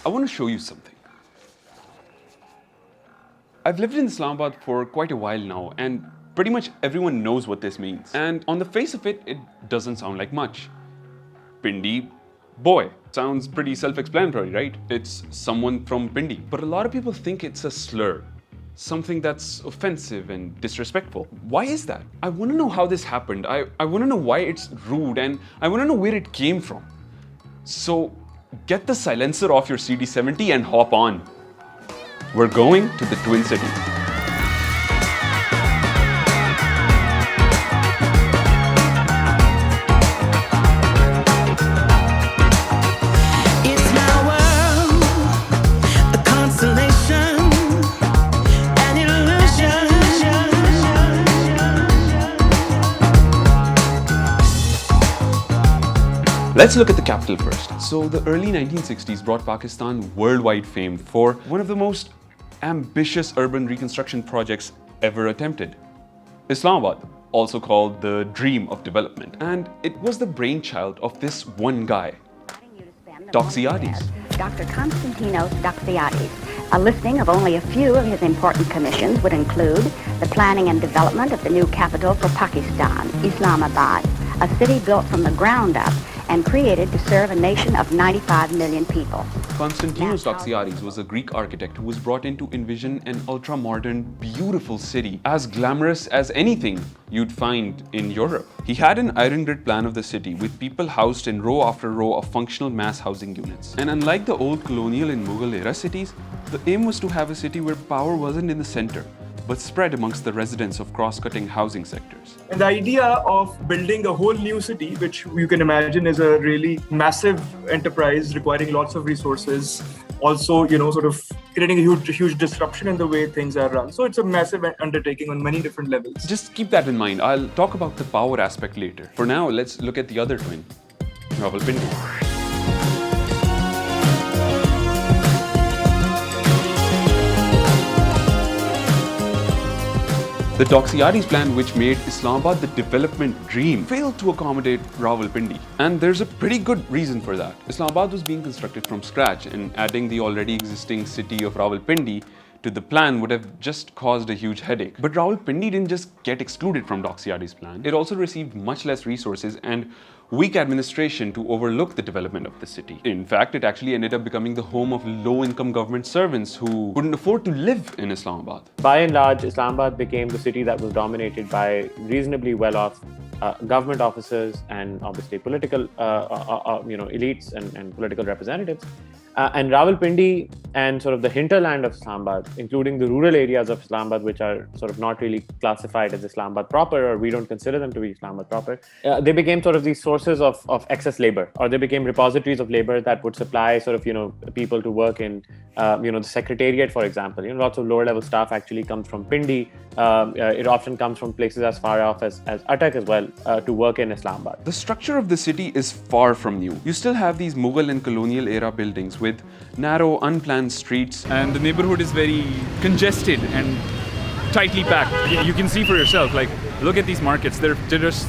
I want to show you something. I've lived in Islamabad for quite a while now, and pretty much everyone knows what this means. And on the face of it, it doesn't sound like much. Pindi Boy. Sounds pretty self-explanatory, right? It's someone from Pindi. But a lot of people think it's a slur, something that's offensive and disrespectful. Why is that? I want to know how this happened. I want to know why it's rude, and I want to know where it came from. So get the silencer off your CD70 and hop on. We're going to the Twin Cities. It's my world, a constellation, an illusion. Let's look at the capital first. So the early 1960s brought Pakistan worldwide fame for one of the most ambitious urban reconstruction projects ever attempted. Islamabad, also called the dream of development. And it was the brainchild of this one guy, Doxiadis. Dr. Konstantinos Doxiadis. A listing of only a few of his important commissions would include the planning and development of the new capital for Pakistan, Islamabad, a city built from the ground up and created to serve a nation of 95 million people. Konstantinos Doxiadis was a Greek architect who was brought in to envision an ultra-modern, beautiful city, as glamorous as anything you'd find in Europe. He had an iron grid plan of the city with people housed in row after row of functional mass housing units. And unlike the old colonial and Mughal-era cities, the aim was to have a city where power wasn't in the center, but spread amongst the residents of cross-cutting housing sectors. And the idea of building a whole new city, which you can imagine is a really massive enterprise requiring lots of resources, also, sort of creating a huge disruption in the way things are run. So it's a massive undertaking on many different levels. Just keep that in mind. I'll talk about the power aspect later. For now, let's look at the other twin, Rawalpindi. The Doxiadis plan, which made Islamabad the development dream, failed to accommodate Rawalpindi. And there's a pretty good reason for that. Islamabad was being constructed from scratch, and adding the already existing city of Rawalpindi to the plan would have just caused a huge headache. But Rawalpindi didn't just get excluded from Doxiadis' plan. It also received much less resources and weak administration to overlook the development of the city. In fact, it actually ended up becoming the home of low-income government servants who couldn't afford to live in Islamabad. By and large, Islamabad became the city that was dominated by reasonably well-off government officers and obviously political elites and political representatives. And Rawalpindi and sort of the hinterland of Islamabad, including the rural areas of Islamabad, which are sort of not really classified as Islamabad proper, or we don't consider them to be Islamabad proper, they became sort of these sources of excess labor, or they became repositories of labor that would supply sort of, people to work in, the secretariat, for example. Lots of lower level staff actually comes from Pindi. It often comes from places as far off as Attock as well to work in Islamabad. The structure of the city is far from new. You still have these Mughal and colonial era buildings with narrow, unplanned streets. And the neighborhood is very congested and tightly packed. You can see for yourself, look at these markets, they're just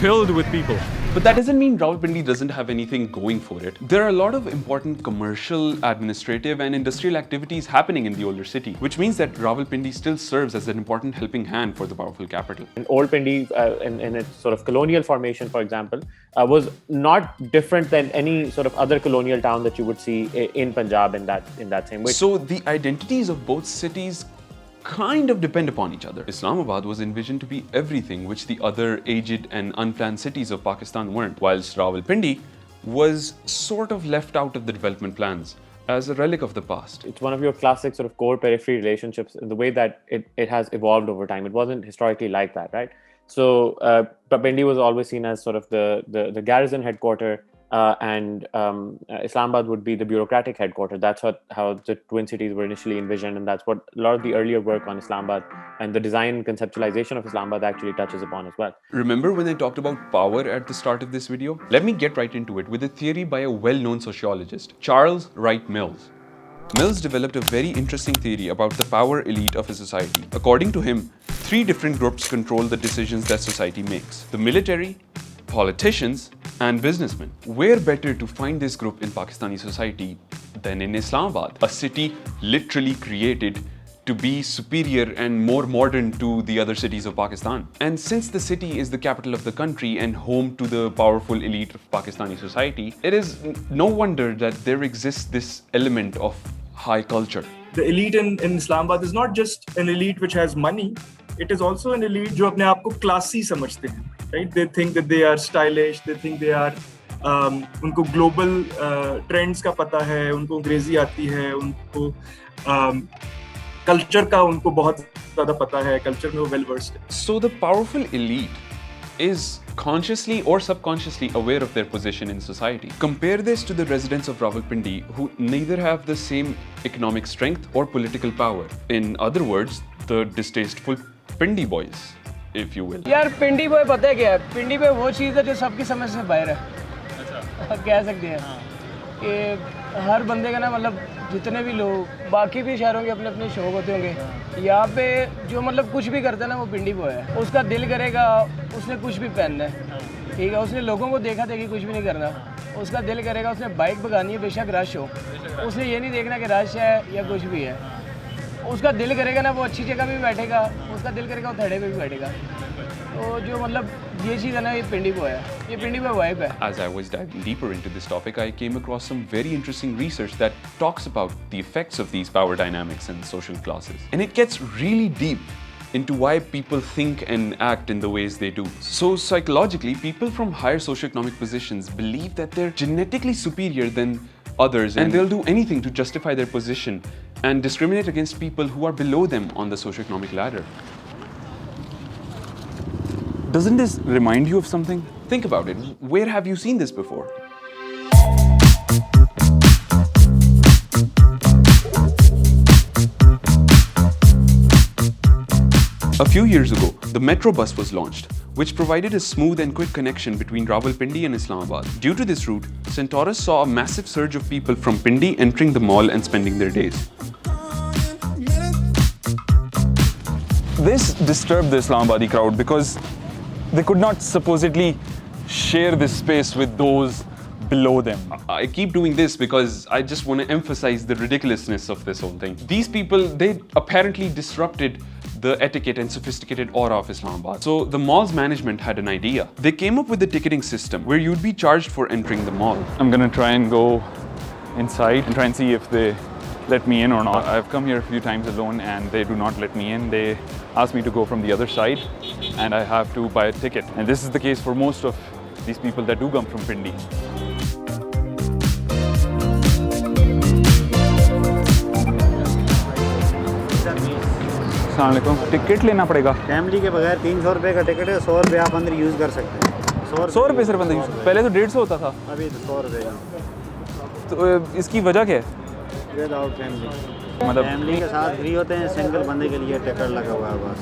filled with people. But that doesn't mean Rawalpindi doesn't have anything going for it. There are a lot of important commercial, administrative and industrial activities happening in the older city, which means that Rawalpindi still serves as an important helping hand for the powerful capital. And Old Pindi, in its sort of colonial formation, for example, was not different than any sort of other colonial town that you would see in Punjab in that same way. So the identities of both cities kind of depend upon each other. Islamabad was envisioned to be everything which the other aged and unplanned cities of Pakistan weren't, whilst Rawalpindi was sort of left out of the development plans as a relic of the past. It's one of your classic sort of core periphery relationships in the way that it has evolved over time. It wasn't historically like that, right? So Pindi was always seen as sort of the garrison headquarters, and Islamabad would be the bureaucratic headquarters. That's how the twin cities were initially envisioned, and that's what a lot of the earlier work on Islamabad and the design and conceptualization of Islamabad actually touches upon as well. Remember when I talked about power at the start of this video? Let me get right into it with a theory by a well-known sociologist, Charles Wright Mills. Mills developed a very interesting theory about the power elite of a society. According to him, 3 different groups control the decisions that society makes: the military, politicians, and businessmen. Where better to find this group in Pakistani society than in Islamabad, a city literally created to be superior and more modern to the other cities of Pakistan. And since the city is the capital of the country and home to the powerful elite of Pakistani society, it is no wonder that there exists this element of high culture. The elite in Islamabad is not just an elite which has money, it is also an elite जो अपने आप को classy समझते हैं, right? They think that they are stylish, they think they are उनको global trends का पता है, उनको अंग्रेजी आती है, उनको culture का उनको बहुत ज़्यादा पता है, culture में वो well versed है. So the powerful elite is consciously or subconsciously aware of their position in society. Compare this to the residents of Rawalpindi who neither have the same economic strength or political power. In other words, the distasteful Pindi Boys, if you will. यार पिंडी boy पता है क्या है? पिंडी boy वो चीज़ है जो सबकी समझ से बाहर है. अच्छा. कह सकते हैं कि हर बंदे का ना मतलब जितने भी लोग बाकी भी शहरों के अपने अपने शौक होते होंगे, यहाँ पे जो मतलब कुछ भी करता है ना वो पिंडी बॉय है. उसका दिल करेगा उसने कुछ भी पहनना है, ठीक है, उसने लोगों को देखा देखी कुछ भी नहीं करना, उसका दिल करेगा उसने बाइक भगानी है बेशक रश हो, उसने ये नहीं देखना कि रश है या कुछ भी है, उसका दिल करेगा ना वो अच्छी जगह भी बैठेगा, उसका दिल करेगा वो थड़े पे भी बैठेगा. तो जो मतलब ये चीज़ है ना ये पिंडी बॉय है, ये पिंडी बॉय वाइब है. As I was diving deeper into this topic, I came across some very interesting research that talks about the effects of these power dynamics and social classes. And it gets really deep into why people think and act in the ways they do. So psychologically, people from higher socioeconomic positions believe that they're genetically superior than others and they'll do anything to justify their position and discriminate against people who are below them on the socioeconomic ladder. Doesn't this remind you of something? Think about it. Where have you seen this before? A few years ago, the Metro bus was launched, which provided a smooth and quick connection between Rawalpindi and Islamabad. Due to this route, Centaurus saw a massive surge of people from Pindi entering the mall and spending their days. This disturbed the Islamabadi crowd because they could not supposedly share this space with those below them. I keep doing this because I just want to emphasize the ridiculousness of this whole thing. These people, they apparently disrupted the etiquette and sophisticated aura of Islamabad. So the mall's management had an idea. They came up with a ticketing system where you'd be charged for entering the mall. I'm gonna try and go inside and try and see if they let me in or not. I've come here a few times alone and they do not let me in. They ask me to go from the other side and I have to buy a ticket. And this is the case for most of these people that do come from Pindi. Ticket लेना पड़ेगा. Family के बगैर 300 रुपये का ticket है, 100 रुपये आप अंदर यूज़ कर सकते हैं. 100 रुपये सिर्फ अंदर यूज़. पहले तो 150 होता था. अभी तो 100 रुपये का. तो इसकी वजह क्या है? Without family. मतलब फैमिली के साथ फ्री होते हैं, सिंगल बंदे के लिए टिकट लगा हुआ है बस.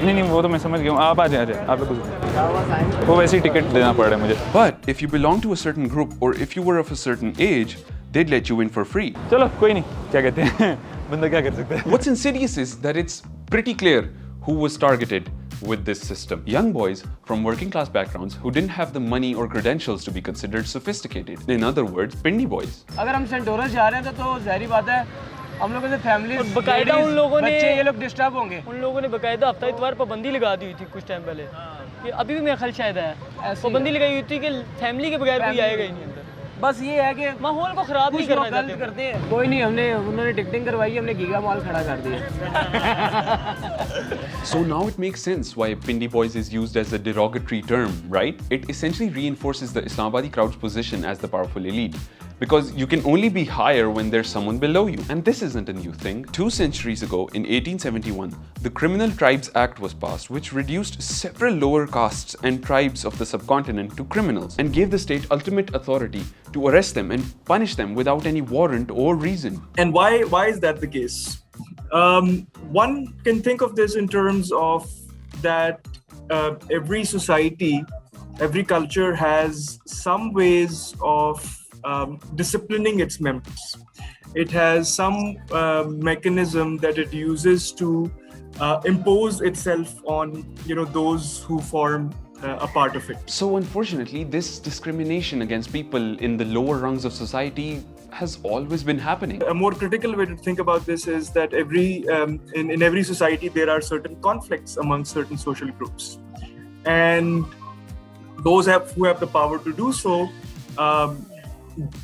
नहीं वो तो मैं समझ गया हूँ. आप आ जाए आप लोग वो वैसे ही टिकट देना पड़ रहा है मुझे. But if you belong to a certain group or if you were of a certain age, they'd let you in for free. चलो कोई नहीं, क्या कहते हैं, बंदा क्या कर सकता है. What's insidious is that it's pretty clear who was targeted with this system. Young boys from working class backgrounds who didn't have the money or credentials to be considered sophisticated. In other words, Pindi Boys. अगर हम Centaurus जा रहे हैं तो ज़ाहिर बात है हम लोगों से फैमिली बकायदा उन लोगों ने बच्चे ये लोग डिस्टर्ब होंगे. उन लोगों ने बकायदा हफ्ता इतवार पाबंदी लगा दी हुई थी कुछ टाइम पहले. कि अभी भी मेरा ख्याल शायद है पाबंदी लगाई हुई थी कि फैमिली के बगैर कोई आएगा ही नहीं अंदर. बस ये है कि माहौल को खराब नहीं करना करते हैं. कोई नहीं, उन्होंने टिकटिंग करवाई, हमने गीगा मॉल खड़ा कर दिया. So now it makes sense why Pindi Boys is used as a derogatory term, right? It essentially reinforces the Islamabadi crowd's position as the powerful elite. Because you can only be higher when there's someone below you. And this isn't a new thing. 2 centuries ago, in 1871, the Criminal Tribes Act was passed, which reduced several lower castes and tribes of the subcontinent to criminals and gave the state ultimate authority to arrest them and punish them without any warrant or reason. And why is that the case? One can think of this in terms of that every society, every culture has some ways of disciplining its members. It has some mechanism that it uses to impose itself on those who form a part of it. So unfortunately, this discrimination against people in the lower rungs of society has always been happening. A more critical way to think about this is that in every society there are certain conflicts among certain social groups, and those who have the power to do so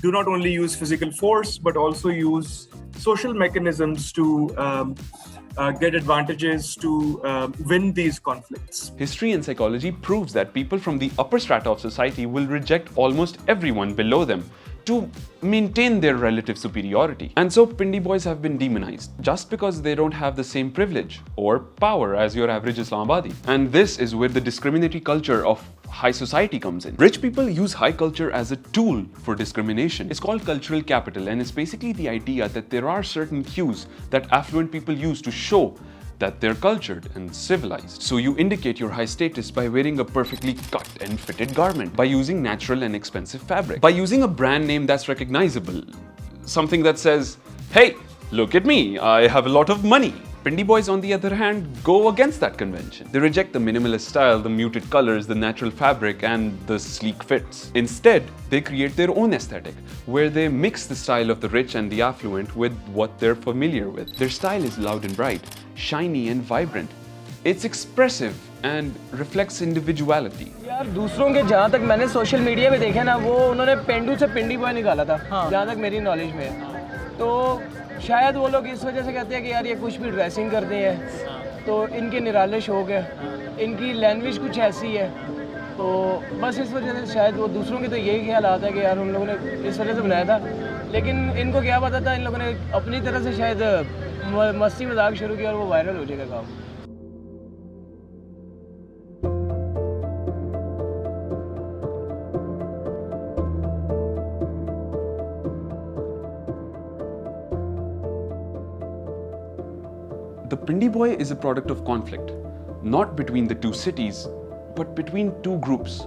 do not only use physical force but also use social mechanisms to get advantages to win these conflicts. History and psychology proves that people from the upper strata of society will reject almost everyone below them to maintain their relative superiority. And so Pindi boys have been demonized just because they don't have the same privilege or power as your average Islamabadi. And this is where the discriminatory culture of high society comes in. Rich people use high culture as a tool for discrimination. It's called cultural capital, and it's basically the idea that there are certain cues that affluent people use to show that they're cultured and civilized. So you indicate your high status by wearing a perfectly cut and fitted garment, by using natural and expensive fabric, by using a brand name that's recognizable, something that says, hey, look at me, I have a lot of money. Pindi boys, on the other hand, go against that convention. They reject the minimalist style, the muted colors, the natural fabric, and the sleek fits. Instead, they create their own aesthetic, where they mix the style of the rich and the affluent with what they're familiar with. Their style is loud and bright, shiny and vibrant. It's expressive and reflects individuality. यार दूसरों के जहाँ तक मैंने social media में देखा ना, वो उन्होंने पेंडू से पिंडी बॉय निकाला था, जहाँ तक मेरी नॉलेज में है। तो शायद वो लोग इस वजह से कहते हैं कि यार ये कुछ भी ड्रेसिंग करते हैं तो इनके निराले शौक है, इनकी लैंग्वेज कुछ ऐसी है, तो बस इस वजह से शायद वो दूसरों के तो यही ख्याल आता है कि यार हम लोगों ने इस वजह से बनाया था, लेकिन इनको क्या पता था इन लोगों ने अपनी तरह से शायद मस्ती मजाक शुरू किया और वो वायरल हो जाएगा काम। The Pindi boy is a product of conflict, not between the two cities, but between two groups.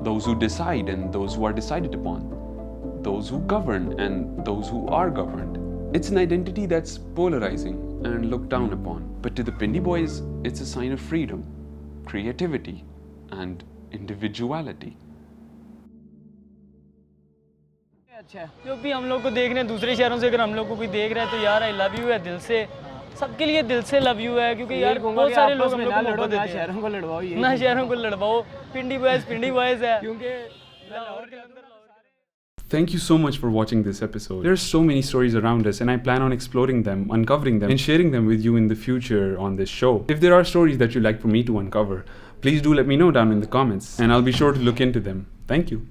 Those who decide and those who are decided upon. Those who govern and those who are governed. It's an identity that's polarizing and looked down upon. But to the Pindi boys, it's a sign of freedom, creativity, and individuality. अच्छा जो भी हम लोग को देख रहे हैं दूसरे शहरों से, अगर हम लोग को कोई देख रहा है तो यार आई लव यू है दिल से, सबके लिए दिल से लव यू है, क्योंकि यार बहुत सारे लोग हम लोग को मोहब्बत देते हैं। शहरों को लड़वाओ, ना शहरों को लड़वाओ, पिंडी बॉयज है क्योंकि लाहौर के अंदर। Thank you so much for watching this episode. There are so many stories around us and I plan on exploring them, uncovering them and sharing them with you in the future on this show. If there are stories that you'd like for me to uncover, please do let me know down in the comments and I'll be sure to look into them. Thank you.